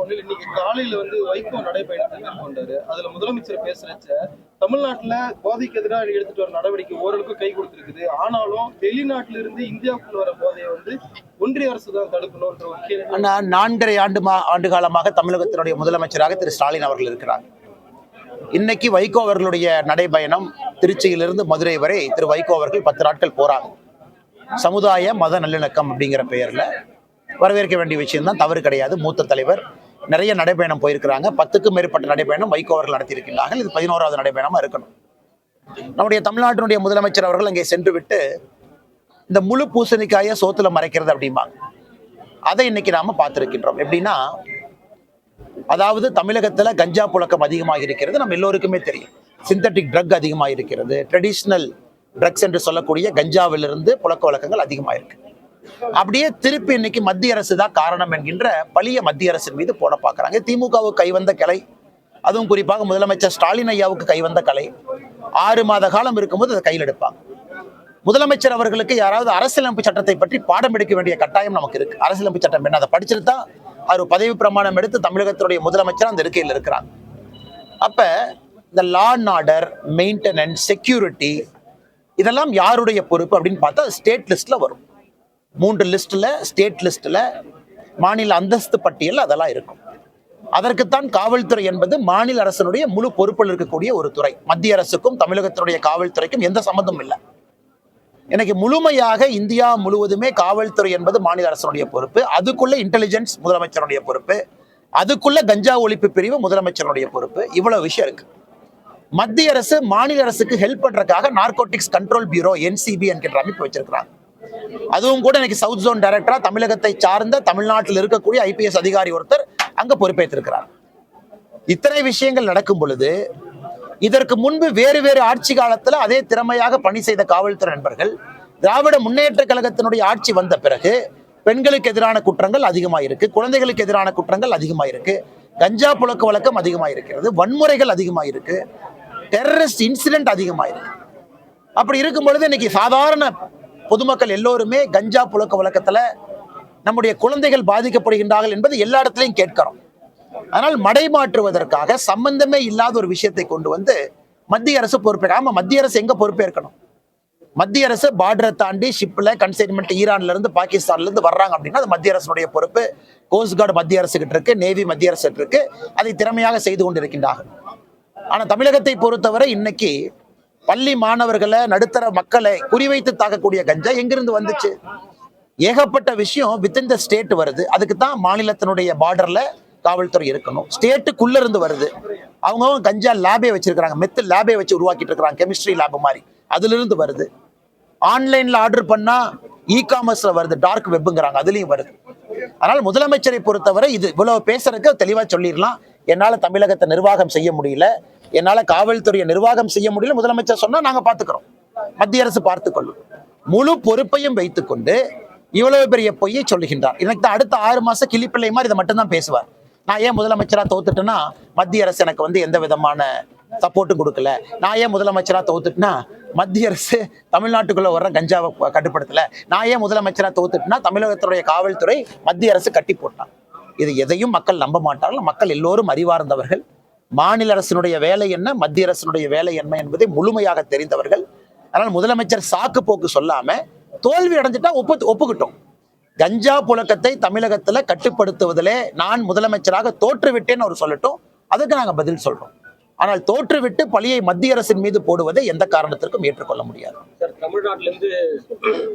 இன்னைக்கு காலையில வைகோ நடைபயணத்தை மேற்கொண்டாரு. அதுல முதலமைச்சர் பேசுறச்ச தமிழ்நாட்டுல போதைக்கு எதிராக எடுத்துட்டு வர நடவடிக்கை ஓரளவுக்கு கை கொடுத்திருக்குது. ஆனாலும் வெளிநாட்டில இருந்து இந்தியாவுக்குள்ள வர போதையை ஒன்றிய அரசு தான் தடுக்கணும்ன்ற ஒரு கேள்வி. 4.5 ஆண்டு காலமாக தமிழகத்தினுடைய முதலமைச்சராக திரு ஸ்டாலின் அவர்கள் இருக்கிறார். இன்னைக்கு வைகோ அவர்களுடைய நடைபயணம் திருச்சியிலிருந்து மதுரை வரை திரு வைகோ அவர்கள் 10 நாட்கள் போறாங்க. சமுதாய மத நல்லிணக்கம் அப்படிங்கிற பெயர்ல வரவேற்க வேண்டிய விஷயம் தான், தவறு கிடையாது. மூத்த தலைவர் நிறைய நடைபயணம் போயிருக்கிறாங்க. 10க்கும் மேற்பட்ட நடைபயணம் வைகோ அவர்கள் நடத்தியிருக்கிறார்கள். இது 11வது நடைபயணமா இருக்கணும். நம்முடைய தமிழ்நாட்டினுடைய முதலமைச்சர் அவர்கள் அங்கே சென்று விட்டு இந்த முழு பூசணிக்காய சோத்துல மறைக்கிறது அப்படிம்பாங்க. அதை இன்னைக்கு நாம பார்த்திருக்கின்றோம். எப்படின்னா, அதாவது தமிழகத்துல கஞ்சா புழக்கம் அதிகமாக இருக்கிறது, நம்ம எல்லோருக்குமே தெரியும். சிந்தட்டிக் ட்ரக் அதிகமாக இருக்கிறது. ட்ரெடிஷ்னல் ட்ரக்ஸ் என்று சொல்லக்கூடிய கஞ்சாவிலிருந்து புழக்க வழக்கங்கள் அதிகமாக இருக்கு. அப்படியே திருப்பி இன்னைக்கு மத்திய அரசு தான் காரணம் என்கின்ற பழிய மத்திய அரசின் மீது போட பார்க்கறாங்க. திமுகவுக்கு கைவந்த கலை, அதுவும் குறிப்பாக முதலமைச்சர் ஸ்டாலின் ஐயாவுக்கு கைவந்த கலை. 6 மாத காலம் இருக்கும்போது அதை கையில் எடுப்பாங்க. முதலமைச்சர் அவர்களுக்கு யாராவது அரசியலமைப்பு சட்டத்தை பற்றி பாடம் எடுக்க வேண்டிய கட்டாயம் நமக்கு இருக்கு. அரசியலமைப்பு சட்டம் என்ன, அதை படிச்சுட்டு தான் அவர் பதவி பிரமாணம் எடுத்து தமிழகத்தினுடைய முதலமைச்சர் அந்த இருக்கையில் இருக்கிறாங்க. அப்ப இந்த law and order, maintenance, security இதெல்லாம் யாருடைய பொறுப்பு அப்படின்னு பார்த்தா ஸ்டேட் லிஸ்ட்ல வரும். 3 லிஸ்ட்ல, ஸ்டேட் லிஸ்ட்ல, மாநில அந்தஸ்து பட்டியல் அதெல்லாம் இருக்கும். அதற்குத்தான் காவல்துறை என்பது மாநில அரசனுடைய முழு பொறுப்பில் இருக்கக்கூடிய ஒரு துறை. மத்திய அரசுக்கும் தமிழகத்தினுடைய காவல்துறைக்கும் எந்த சம்பந்தமும் இல்லை. எனக்கு முழுமையாக இந்தியா முழுவதுமே காவல்துறை என்பது மாநில அரசனுடைய பொறுப்பு. அதுக்குள்ள இன்டெலிஜென்ஸ் முதலமைச்சருடைய பொறுப்பு, அதுக்குள்ள கஞ்சா ஒழிப்பு பிரிவு முதலமைச்சருடைய பொறுப்பு. இவ்வளவு விஷயம் இருக்கு. மத்திய அரசு மாநில அரசுக்கு ஹெல்ப் பண்றதுக்காக நார்கோட்டிக்ஸ் கண்ட்ரோல் பியூரோ NCB என்கின்ற அமைப்பு வச்சிருக்கிறாங்க. அதுவும் கூட இன்னைக்கு சவுத் ஜோன் டைரக்டரா தமிழகத்தை சார்ந்த தமிழ்நாட்டில் இருக்கக்கூடிய IPS அதிகாரி ஒருத்தர் அங்க பொறுப்பேற்றிருக்கிறார். இத்தனை விஷயங்கள் நடக்கும் பொழுது இதற்கு முன்பு வேறு வேறு ஆட்சி காலத்துல அதே திறமையாக பணி செய்த காவல்துறை நண்பர்கள் திராவிட முன்னேற்ற கழகத்தினுடைய ஆட்சி வந்த பிறகு பெண்களுக்கு எதிரான குற்றங்கள் அதிகமாக இருக்கு, குழந்தைகளுக்கு எதிரான குற்றங்கள் அதிகமாக இருக்கு, கஞ்சா புழக்க வழக்கம் அதிகமாக இருக்கிறது, வன்முறைகள் அதிகமாக இருக்கு, டெரரிஸ்ட் இன்சிடென்ட் அதிகமாக இருக்கு. அப்படி இருக்கும் பொழுது இன்னைக்கு சாதாரண பொதுமக்கள் எல்லோருமே கஞ்சா புழக்க வழக்கத்துல நம்முடைய குழந்தைகள் பாதிக்கப்படுகின்றார்கள் என்பது எல்லா இடத்துலையும் கேட்கிறோம். ஆனால் மடைமாற்றுவதற்காக சம்பந்தமே இல்லாத ஒரு விஷயத்தை கொண்டு வந்து மத்திய அரசு பொறுப்பேற்க. ஆமா, மத்திய அரசு எங்க பொறுப்பேற்கணும்? மத்திய அரசு பார்டரை தாண்டி ஷிப்ல கன்சைன்மெண்ட் ஈரான்ல இருந்து பாகிஸ்தான்ல இருந்து வர்றாங்க அப்படின்னா அது மத்திய அரசுடைய பொறுப்பு. கோஸ்ட் கார்டு மத்திய அரசு கிட்ட இருக்கு, நேவி மத்திய அரசு இருக்கு, அதை திறமையாக செய்து கொண்டிருக்கின்றார்கள். ஆனா தமிழகத்தை பொறுத்தவரை இன்னைக்கு பள்ளி மாணவர்களை, நடுத்தர மக்களை குறிவைத்து தாக்கக்கூடிய கஞ்சா எங்கிருந்து வந்துச்சு? ஏகப்பட்ட விஷயம் வித்தின் த ஸ்டேட் வருது. அதுக்கு தான் மாநிலத்தினுடைய பார்டர்ல காவல்துறை இருக்கணும். ஸ்டேட்டுக்குள்ள இருந்து வருது. அவங்க கஞ்சா லேபே வச்சிருக்காங்க, மெத்து லேபே வச்சு உருவாக்கிட்டு இருக்கிறாங்க, கெமிஸ்ட்ரி லேப் மாதிரி. அதுல இருந்து வருது. ஆன்லைன்ல ஆர்டர் பண்ணா இ-காமர்ஸ்ல வருது, டார்க் வெப்ங்கிறாங்க, அதுலயும் வருது. அதனால முதலமைச்சரை பொறுத்தவரை இது இவ்வளவு பேசுறதுக்கு தெளிவா சொல்லிடலாம். என்னால தமிழகத்தை நிர்வாகம் செய்ய முடியல, என்னால காவல்துறையை நிர்வாகம் செய்ய முடியல, முதலமைச்சர் சொன்னா நாங்க பாத்துக்கிறோம், மத்திய அரசு பார்த்துக்கொள்ளும். முழு பொறுப்பையும் வைத்துக்கொண்டு இவ்வளவு பெரிய பொய்யை சொல்லுகின்றார். எனக்கு தான் அடுத்த 6 மாசம் கிளிப்பிள்ளை மாதிரி இதை மட்டும்தான் பேசுவார். நான் ஏன் முதலமைச்சரா தோத்துட்டேன்னா மத்திய அரசு எனக்கு எந்த விதமான சப்போர்ட்டும் கொடுக்கல. நான் ஏன் முதலமைச்சரா தோத்துட்டுனா மத்திய அரசு தமிழ்நாட்டுக்குள்ள வர்ற கஞ்சாவை கட்டுப்படுத்தல. நான் ஏன் முதலமைச்சரா தோத்துட்டுனா தமிழகத்துடைய காவல்துறை மத்திய அரசு கட்டி போட்டான். இது எதையும் மக்கள் நம்ப மாட்டார்கள். மக்கள் எல்லோரும் அறிவார்ந்தவர்கள். மாநில அரசினுடைய வேலை என்ன, மத்திய அரசினுடைய வேலை என்ன என்பதை முழுமையாக தெரிந்தவர்கள். அதனால் முதலமைச்சர் சாக்கு போக்கு சொல்லாம தோல்வி அடைஞ்சிட்டா ஒப்புக்கிட்டோம். கஞ்சா புழக்கத்தை தமிழகத்துல கட்டுப்படுத்துவதிலே நான் முதலமைச்சராக தோற்றுவிட்டேன்னு அவர் சொல்லட்டும், அதுக்கு நாங்க பதில் சொல்றோம். ஆனால் தோற்றுவிட்டு பழியை மத்திய அரசின் மீது போடுவதை எந்த காரணத்திற்கும் ஏற்றுக்கொள்ள முடியாது. தமிழ்நாட்டில இருந்து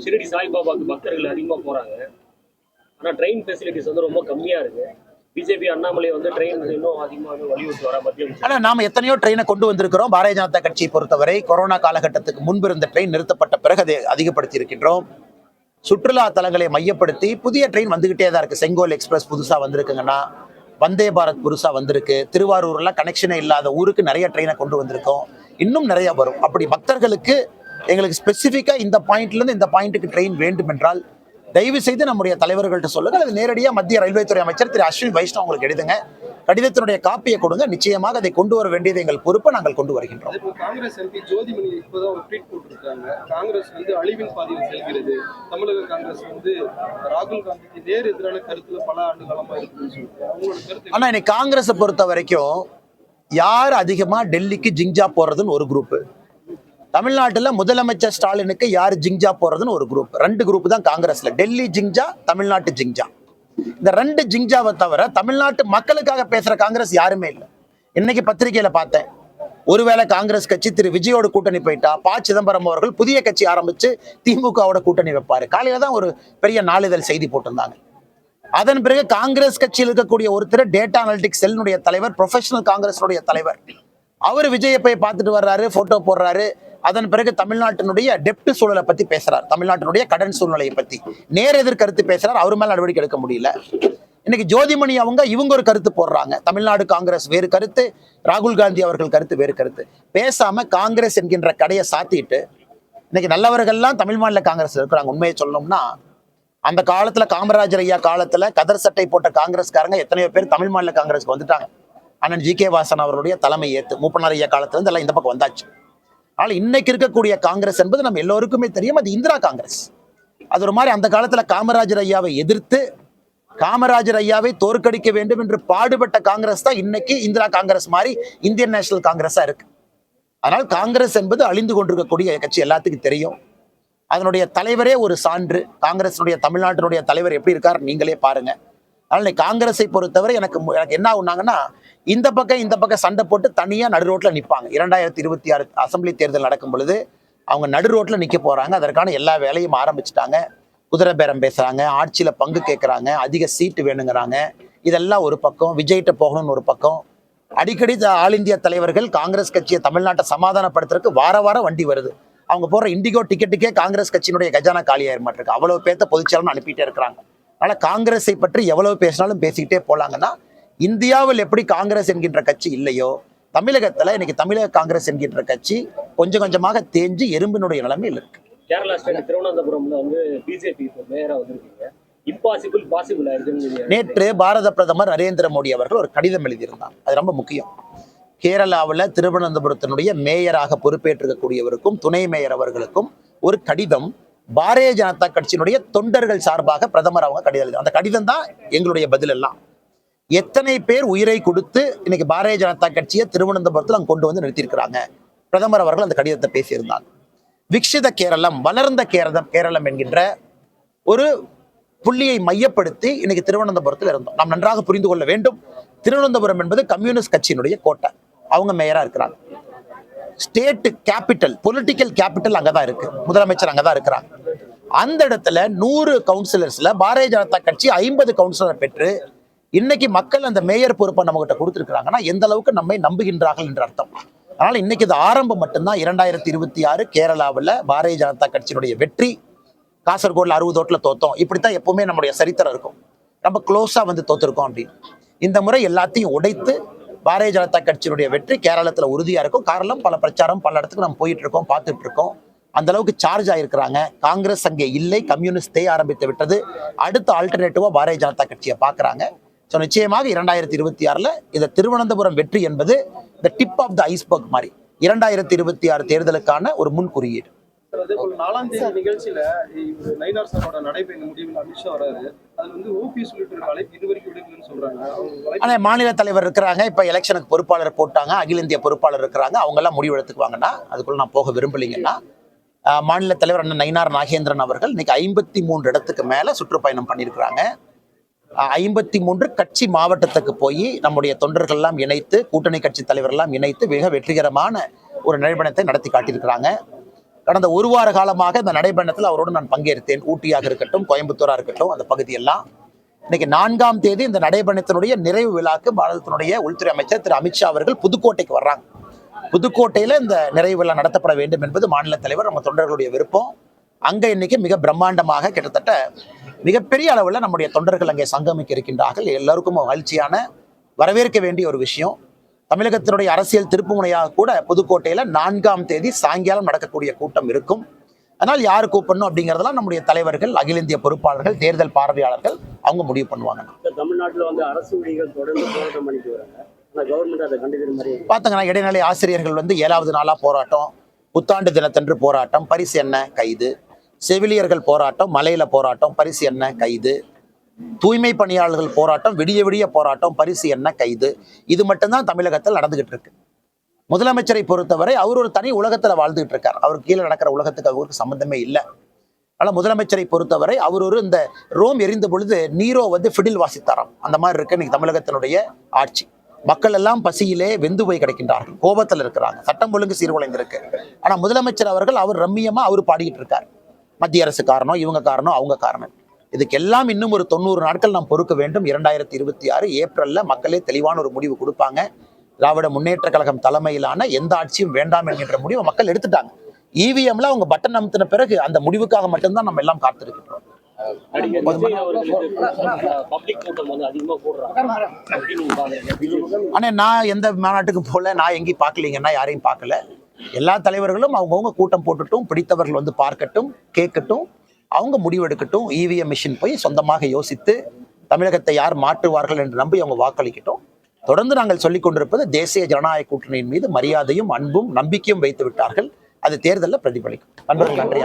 ஷிரடி சாய்பாபாக்கு பக்தர்கள் அதிகமா போறாங்க. ஆனா ட்ரெயின் ஃபெசிலிட்டிஸ் ரொம்ப கம்மியா இருக்கு. பிஜேபி அண்ணாமலை ட்ரெயின் இன்னும் அதிகமாக வலியுறுத்தி வர மத்திய. ஆனா நாம எத்தனையோ ட்ரெயினை கொண்டு வந்திருக்கிறோம். பாரதிய ஜனதா கட்சியை பொறுத்தவரை கொரோனா காலகட்டத்துக்கு முன்பு இருந்த ட்ரெயின் நிறுத்தப்பட்ட பிறகு அதை அதிகப்படுத்தி இருக்கின்றோம். சுற்றுலா தலங்களை மையப்படுத்தி புதிய ட்ரெயின் வந்துகிட்டே தான் இருக்கு. செங்கோல் எக்ஸ்பிரஸ் புதுசா வந்திருக்குங்கன்னா, வந்தே பாரத் புதுசா வந்திருக்கு. திருவாரூர்ல கனெக்ஷனே இல்லாத ஊருக்கு நிறைய ட்ரெயினை கொண்டு வந்திருக்கோம். இன்னும் நிறைய வரும். அப்படி பக்தர்களுக்கு எங்களுக்கு ஸ்பெசிஃபிக்கா இந்த பாயிண்ட்ல இருந்து இந்த பாயிண்ட்டுக்கு ட்ரெயின் வேண்டும் என்றால் தயவு செய்து நம்முடைய தலைவர்கள்ட்ட சொல்லுங்க. அது நேரடியாக மத்திய ரயில்வே துறை அமைச்சர் திரு அஸ்வினி வைஷ்ணவ் உங்களுக்கு எழுதுங்க. கடிதத்தினுடைய காப்பியை கொடுங்க, நிச்சயமாக அதை கொண்டு வர வேண்டியது எங்கள் பொறுப்பை நாங்கள் கொண்டு வருகின்றோம். காங்கிரஸ் எம்பி ஜோதிமணி இப்பதான் ஒரு ட்வீட் போட்டிருக்காங்க. காங்கிரஸ் அழிவின் பாதையில் செல்கிறது. தமிழக காங்கிரஸ் ராகுல் காந்திக்கு நேர் எதிரான கருத்துல பல ஆண்டு காலமா இருக்குன்னு சொல்லிட்டு அவங்களோட கருத்து. ஆனா இன்னைக்கு காங்கிரஸை பொறுத்த வரைக்கும் யார் அதிகமா டெல்லிக்கு ஜிங்ஜா போறதுன்னு ஒரு குரூப், தமிழ்நாட்டுல முதலமைச்சர் ஸ்டாலினுக்கு யார் ஜிங்ஜா போறதுன்னு ஒரு குரூப். 2 குரூப் தான் காங்கிரஸ்ல, டெல்லி ஜிங்ஜா, தமிழ்நாட்டு ஜிங்ஜா. இந்த 2 ஜிங்ஜாவை தவிர தமிழ்நாட்டு மக்களுக்காக பேசுற காங்கிரஸ் யாருமே இல்லை. இன்னைக்கு பத்திரிகையில பார்த்தேன், ஒருவேளை காங்கிரஸ் கட்சி திரு விஜயோட கூட்டணி போயிட்டா ப. சிதம்பரம் அவர்கள் புதிய கட்சி ஆரம்பிச்சு திமுகவோட கூட்டணி வைப்பாரு. காலையில தான் ஒரு பெரிய நாளிதழ் செய்தி போட்டிருந்தாங்க. அதன் பிறகு காங்கிரஸ் கட்சியில் இருக்கக்கூடிய ஒருத்தர் டேட்டா அனலிட்டிக்ஸ் செல்லுடைய தலைவர், ப்ரொஃபஷனல் காங்கிரஸுடைய தலைவர், அவர் விஜயை போய் பார்த்துட்டு வர்றாரு, போட்டோ போடுறாரு. அதன் பிறகு தமிழ்நாட்டினுடைய டெப்ட் சூழலை பத்தி பேசுறாரு, தமிழ்நாட்டினுடைய கடன் சூழ்நிலையை பத்தி நேர் எதிர் கருத்து பேசுறாரு. அவர் மேல நடவடிக்கை எடுக்க முடியல. இன்னைக்கு ஜோதிமணி இவங்க ஒரு கருத்து போடுறாங்க, தமிழ்நாடு காங்கிரஸ் வேறு கருத்து, ராகுல் காந்தி அவர்கள் கருத்து வேறு கருத்து. பேசாம காங்கிரஸ் என்கின்ற கடையை சாத்திட்டு இன்னைக்கு நல்லவர்கள்லாம் தமிழ் மாநில காங்கிரஸ் இருக்கிறாங்க. உண்மையை சொல்லணும்னா அந்த காலத்துல காமராஜர் ஐயா காலத்துல கதர் சட்டை போட்ட காங்கிரஸ்காரங்க எத்தனையோ பேர் தமிழ் மாநில காங்கிரஸ்க்கு வந்துட்டாங்க. அண்ணன் ஜி.கே. வாசன் அவர்களுடைய தலைமை ஏத்து மூப்பனார் ஐயா காலத்துல இருந்து எல்லாம் இந்த பக்கம் வந்தாச்சு. ஆனால் இன்னைக்கு இருக்கக்கூடிய காங்கிரஸ் என்பது நம்ம எல்லோருக்குமே தெரியும், அது இந்திரா காங்கிரஸ். அது ஒரு மாதிரி அந்த காலத்துல காமராஜர் ஐயாவை எதிர்த்து காமராஜர் ஐயாவை தோற்கடிக்க வேண்டும் என்று பாடுபட்ட காங்கிரஸ் தான் இன்னைக்கு இந்திரா காங்கிரஸ் மாதிரி இந்தியன் நேஷனல் காங்கிரஸா இருக்கு. அதனால் காங்கிரஸ் என்பது அழிந்து கொண்டிருக்கக்கூடிய கட்சி எல்லாத்துக்கும் தெரியும். அதனுடைய தலைவரே ஒரு சான்று. காங்கிரஸினுடைய தமிழ்நாட்டினுடைய தலைவர் எப்படி இருக்கார் நீங்களே பாருங்க. அதனால காங்கிரஸை பொறுத்தவரை எனக்கு என்ன ஆகுனாங்கன்னா, இந்த பக்கம் சண்டை போட்டு தனியா நடு ரோட்ல நிற்பாங்க. 2026 அசம்பிளி தேர்தல் நடக்கும் பொழுது அவங்க நடு ரோட்ல நிக்க போறாங்க. அதற்கான எல்லா வேலையும் ஆரம்பிச்சுட்டாங்க. குதிரை பேரம் பேசுறாங்க, ஆட்சியில பங்கு கேட்கறாங்க, அதிக சீட்டு வேணுங்கிறாங்க. இதெல்லாம் ஒரு பக்கம், விஜய்கிட்ட போகணும்னு ஒரு பக்கம். அடிக்கடி ஆல் இந்தியா தலைவர்கள் காங்கிரஸ் கட்சியை தமிழ்நாட்டை சமாதானப்படுத்துறதுக்கு வாரம் வண்டி வருது. அவங்க போற இண்டிகோ டிக்கெட்டுக்கே காங்கிரஸ் கட்சியினுடைய கஜானா காலியாயிர மாட்டிருக்கு. அவ்வளவு பேர்த்த பொதுச்செயலாளர் அனுப்பிட்டே இருக்கிறாங்க. அதனால காங்கிரஸை பற்றி எவ்வளவு பேசினாலும் பேசிக்கிட்டே போலாங்கன்னா, இந்தியாவில் எப்படி காங்கிரஸ் என்கின்ற கட்சி இல்லையோ, தமிழகத்துல இன்னைக்கு தமிழக காங்கிரஸ் என்கின்ற கட்சி கொஞ்சம் கொஞ்சமாக தேஞ்சு எறும்பினுடைய நிலைமையில் இருக்கு. கேரளா ஸ்டேட் திருவனந்தபுரம்ல பிஜேபி மேயரா வந்திருக்கீங்க. இம்பாசிபிள் பாசிபிள் ஆயிடுச்சு. நேற்று பாரத பிரதமர் நரேந்திர மோடி அவர்கள் ஒரு கடிதம் எழுதியிருந்தார். அது ரொம்ப முக்கியம். கேரளாவில் திருவனந்தபுரத்தினுடைய மேயராக பொறுப்பேற்றிருக்கக்கூடியவருக்கும் துணை மேயர் அவர்களுக்கும் ஒரு கடிதம் பாரதிய ஜனதா கட்சியினுடைய தொண்டர்கள் சார்பாக பிரதமர் அவங்க கடிதம். அந்த கடிதம் தான் எங்களுடைய பதில் எல்லாம். எத்தனை பேர் உயிரை கொடுத்து இன்னைக்கு பாரதிய ஜனதா கட்சியை திருவனந்தபுரத்தில் அங்க கொண்டு வந்து நிறுத்தியிருக்கிறாங்க. பிரதமர் அவர்கள் அந்த கடிதத்தை பேசியிருந்தாங்க. விக்ஷித கேரளம், வளர்ந்த கேரளம் என்கின்ற ஒரு புள்ளியை மையப்படுத்தி இன்னைக்கு திருவனந்தபுரத்தில் இருந்தோம். நாம் நன்றாக புரிந்து கொள்ள வேண்டும், திருவனந்தபுரம் என்பது கம்யூனிஸ்ட் கட்சியினுடைய கோட்டை. அவங்க மேயரா இருக்கிறாங்க. ஸ்டேட் கேபிட்டல், பொலிட்டிக்கல் கேபிட்டல் அங்கதான் இருக்கு. முதலமைச்சர் அங்கதான் இருக்கிறாங்க. அந்த இடத்துல 100 கவுன்சிலர்ஸ்ல பாரதிய ஜனதா கட்சி 50 கவுன்சிலர் பெற்று இன்னைக்கு மக்கள் அந்த மேயர் பொறுப்பை நம்ம கிட்ட கொடுத்துருக்காங்கன்னா எந்த அளவுக்கு நம்மை நம்புகின்றார்கள் என்ற அர்த்தம். அதனால இன்னைக்கு இது ஆரம்பம் மட்டும்தான். 2026 கேரளாவில் பாரதிய ஜனதா கட்சியினுடைய வெற்றி. காசர்கோட்ல 60 ஓட்டுல தோத்தோம். இப்படித்தான் எப்பவுமே நம்முடைய சரித்திரம் இருக்கும். நம்ம க்ளோஸா தோத்திருக்கோம் அப்படின்னு. இந்த முறை எல்லாத்தையும் உடைத்து பாரதிய ஜனதா கட்சியினுடைய வெற்றி கேரளத்துல உறுதியா இருக்கும். காரணம் பல பிரச்சாரம், பல இடத்துக்கு நம்ம போயிட்டு இருக்கோம், பார்த்துட்டு இருக்கோம். அந்த அளவுக்கு சார்ஜ் ஆயிருக்கிறாங்க. காங்கிரஸ் அங்கே இல்லை, கம்யூனிஸ்டே ஆரம்பித்து விட்டது. அடுத்த ஆல்டர்னேட்டிவா பாரதிய ஜனதா கட்சியை பாக்குறாங்க. ஸோ நிச்சயமாக 2026 இந்த திருவனந்தபுரம் வெற்றி என்பது இந்த டிப் ஆஃப் த ஐஸ்பர்க் மாதிரி 2026 தேர்தலுக்கான ஒரு முன் குறியீடு. அதே போல 4ஆம் தேதி நிகழ்ச்சியில நயினார் சாரோட நடைபெறும் முடிவில் அமித்ஷா வராரு. அது ஓபிஎஸ் உள்ளிட்ட அழைப்பு இதுவரைக்கும் விடுக்கலன்னு சொல்றாங்க. ஆனா மாநில தலைவர் இருக்கிறாங்க, இப்ப எலெக்ஷனுக்கு பொறுப்பாளர் போட்டாங்க, அகில இந்திய பொறுப்பாளர் இருக்கிறாங்க. அவங்க எல்லாம் முடிவு எடுத்துக்குவாங்கன்னா அதுக்குள்ள நான் போக விரும்பலைங்கன்னா, மாநில தலைவர் அண்ணன் நயினார் நாகேந்திரன் அவர்கள் இன்னைக்கு 53 இடத்துக்கு மேல சுற்றுப்பயணம் பண்ணியிருக்கிறாங்க. 53 கட்சி மாவட்டத்துக்கு போய் நம்முடைய தொண்டர்கள் எல்லாம் இணைத்து, கூட்டணி கட்சி தலைவர் எல்லாம் இணைத்து மிக வெற்றிகரமான ஒரு நடைபயணத்தை நடத்தி காட்டியிருக்கிறாங்க. கடந்த ஒரு வார காலமாக இந்த நடைபயணத்தில் அவரோடு நான் பங்கேற்றேன். ஊட்டியாக இருக்கட்டும், கோயம்புத்தூரா இருக்கட்டும், அந்த பகுதியெல்லாம். இன்னைக்கு 4ஆம் தேதி இந்த நடைபயணத்தினுடைய நிறைவு விழாக்கு பாரதத்தினுடைய உள்துறை அமைச்சர் திரு அமித்ஷா அவர்கள் புதுக்கோட்டைக்கு வர்றாங்க. புதுக்கோட்டையில இந்த நிறைவு விழா நடத்தப்பட வேண்டும் என்பது மாநில தலைவர், நம்ம தொண்டர்களுடைய விருப்பம். அங்க இன்னைக்கு மிக பிரம்மாண்டமாக கிட்டத்தட்ட மிகப்பெரிய அளவில் நம்முடைய தொண்டர்கள் அங்கே சங்கமிக்க இருக்கின்றார்கள். எல்லாருக்கும் மகிழ்ச்சியான, வரவேற்க வேண்டிய ஒரு விஷயம். தமிழகத்தினுடைய அரசியல் திருப்புமுனையாக கூட புதுக்கோட்டையில 4ஆம் தேதி சாயங்காலம் நடக்கக்கூடிய கூட்டம் இருக்கும். அதனால் யார் கூப்பிடணும் அப்படிங்கிறதெல்லாம் நம்முடைய தலைவர்கள், அகில இந்திய பொறுப்பாளர்கள், தேர்தல் பார்வையாளர்கள் அவங்க முடிவு பண்ணுவாங்க. தமிழ்நாட்டில் வந்து அரசு ஊழியர்கள் தொடர்ந்து போராட்டம் பண்ணிட்டு வராங்க. ஆனால் கவர்மெண்ட் அதை கண்டிக்கிற மாதிரி பார்த்தாங்கன்னா இடைநிலை ஆசிரியர்கள் வந்து 7வது நாளாக போராட்டம், புத்தாண்டு தினத்தன்று போராட்டம், பரிசு என்ன கைது, செவிலியர்கள் போராட்டம், மலையில போராட்டம், பரிசு என்ன கைது, தூய்மை பணியாளர்கள் போராட்டம், விடிய விடிய போராட்டம், பரிசு என்ன கைது. இது மட்டும்தான் தமிழகத்தில் நடந்துகிட்டு இருக்கு. முதலமைச்சரை பொறுத்தவரை அவர் ஒரு தனி உலகத்துல வாழ்ந்துகிட்டு இருக்கார். அவருக்கு கீழே நடக்கிற உலகத்துக்கு அவருக்கு சம்பந்தமே இல்லை. ஆனால் முதலமைச்சரை பொறுத்தவரை அவர் ஒரு இந்த ரோம் எரிந்த பொழுது நீரோ வந்து ஃபிடில் வாசித்தாராம், அந்த மாதிரி இருக்கு இன்னைக்கு தமிழகத்தினுடைய ஆட்சி. மக்கள் எல்லாம் பசியிலே வெந்து போய் கிடைக்கின்றார்கள், கோபத்தில் இருக்கிறாங்க, சட்டம் ஒழுங்கு சீர்குலைந்திருக்கு. ஆனா முதலமைச்சர் அவர்கள் அவர் ரம்மியமா அவர் பாடிக்கிட்டு இருக்கார். மத்திய அரசு காரணம், இவங்க காரணம், அவங்க காரணம். இதுக்கெல்லாம் இன்னும் ஒரு 90 நாட்கள் நாம் பொறுக்க வேண்டும். 2026 ஏப்ரல்ல மக்களே தெளிவான ஒரு முடிவு கொடுப்பாங்க. திராவிட முன்னேற்ற கழகம் தலைமையிலான எந்த ஆட்சியும் வேண்டாம் என்கின்ற முடிவை மக்கள் எடுத்துட்டாங்க. இவிஎம்ல அவங்க பட்டன் அமுத்தின பிறகு அந்த முடிவுக்காக மட்டும்தான் நம்ம எல்லாம் காத்திருக்கிறோம். ஆனா நான் எந்த மாநாட்டுக்கு போல, நான் எங்கேயும் பார்க்கலீங்கன்னா, யாரையும் பார்க்கல. எல்லா தலைவர்களும் அவங்கவுங்க கூட்டம் போட்டுட்டும், பிடித்தவர்கள் வந்து பார்க்கட்டும், கேட்கட்டும், அவங்க முடிவெடுக்கட்டும். இவிஎம் மிஷின் போய் சொந்தமாக யோசித்து தமிழகத்தை யார் மாற்றுவார்கள் என்று நம்பி அவங்க வாக்களிக்கட்டும். தொடர்ந்து நாங்கள் சொல்லிக் கொண்டிருப்பது தேசிய ஜனநாயக கூட்டணியின் மீது மரியாதையும் அன்பும் நம்பிக்கையும் வைத்து விட்டார்கள். அது தேர்தலில் பிரதிபலிக்கும். நண்பர்கள் நன்றி.